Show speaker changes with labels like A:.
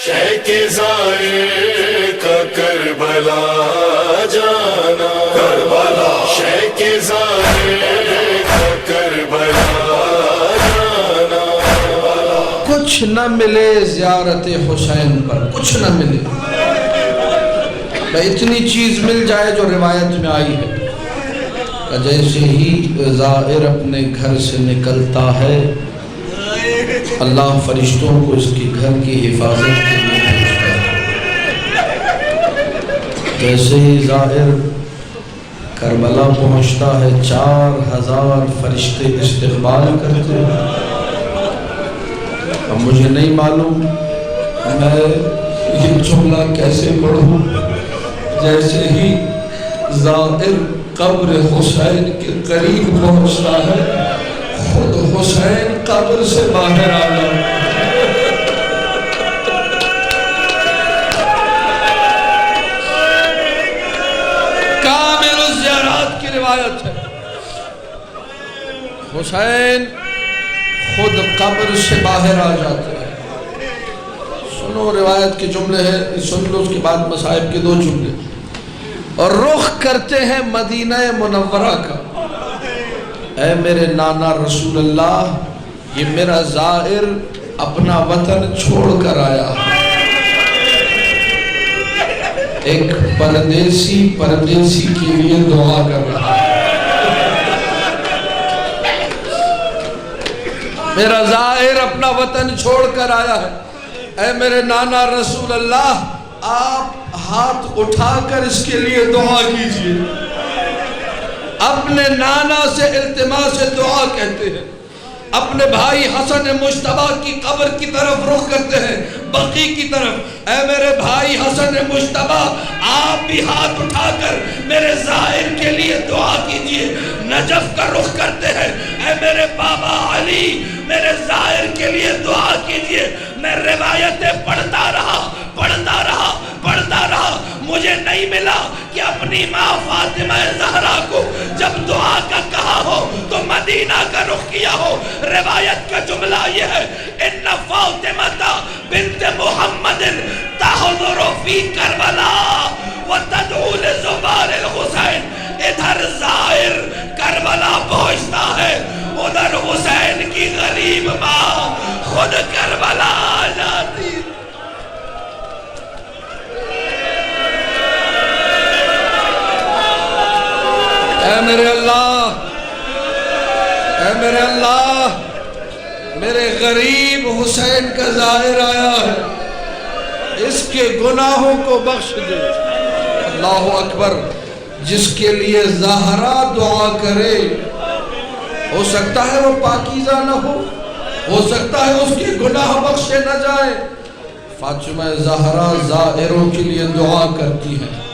A: شیخ زائر کا کربلا جانا، کربلا شیخ زائر کا کربلا جانا،
B: کچھ نہ ملے زیارت حسین پر، کچھ نہ ملے، اتنی چیز مل جائے جو روایت میں آئی ہے کہ جیسے ہی زائر اپنے گھر سے نکلتا ہے اللہ فرشتوں کو اس کے گھر کی حفاظت کے لیے بھیجتا ہے۔ جیسے ہی زائر کربلا پہنچتا ہے 4000 فرشتے استقبال کرتے ہیں۔ اب مجھے نہیں معلوم میں یہ جملہ کیسے پڑھوں، جیسے ہی زائر قبر حسین کے قریب پہنچتا ہے خود حسین قبر سے باہر آ گیا۔ کامل الزیارات کی روایت ہے، حسین خود قبر سے باہر آ جاتے ہیں۔ سنو روایت کے جملے ہیں، سن لو، اس کے بعد مصائب کے 2 جملے۔ اور رخ کرتے ہیں مدینہ منورہ کا، اے میرے نانا رسول اللہ، یہ میرا زائر اپنا وطن چھوڑ کر آیا ہے۔ ایک پردیسی کے لیے دعا کر رہا ہے۔ میرا زائر اپنا وطن چھوڑ کر آیا ہے، اے میرے نانا رسول اللہ، آپ ہاتھ اٹھا کر اس کے لیے دعا کیجئے۔ اپنے نانا سے التماس دعا کہتے ہیں، اپنے بھائی حسن مجتبیٰ کی قبر کی طرف رخ کرتے ہیں، بقیع کی طرف، اے میرے بھائی حسن مجتبیٰ، آپ بھی ہاتھ اٹھا کر میرے زائر کے لیے دعا کیجئے۔ نجف کا رخ کرتے ہیں، اے میرے بابا علی، میرے زائر کے لیے دعا کیجئے۔ میں روایتیں پڑھتا رہا، مجھے نہیں ملا کہ اپنی ماں فاطمہ زہرا کو جب دعا کا کہا ہو تو مدینہ کا رخ کیا ہو۔ روایت کا جملہ یہ ہے، ان فاطمہ بنت محمد تحضر فی کربلا وتدعو لزبار الحسین۔ ادھر زائر کربلا پہنچتا ہے، ادھر حسین کی غریب ماں خود کربلا آ جاتی۔ اے میرے اللہ، اے میرے اللہ، میرے غریب حسین کا زائر آیا ہے، اس کے گناہوں کو بخش دے۔ اللہ اکبر۔ جس کے لیے زہرا دعا کرے، ہو سکتا ہے وہ پاکیزہ نہ ہو سکتا ہے اس کے گناہ بخشے نہ جائے۔ فاطمہ زہرا زائروں کے لیے دعا کرتی ہیں۔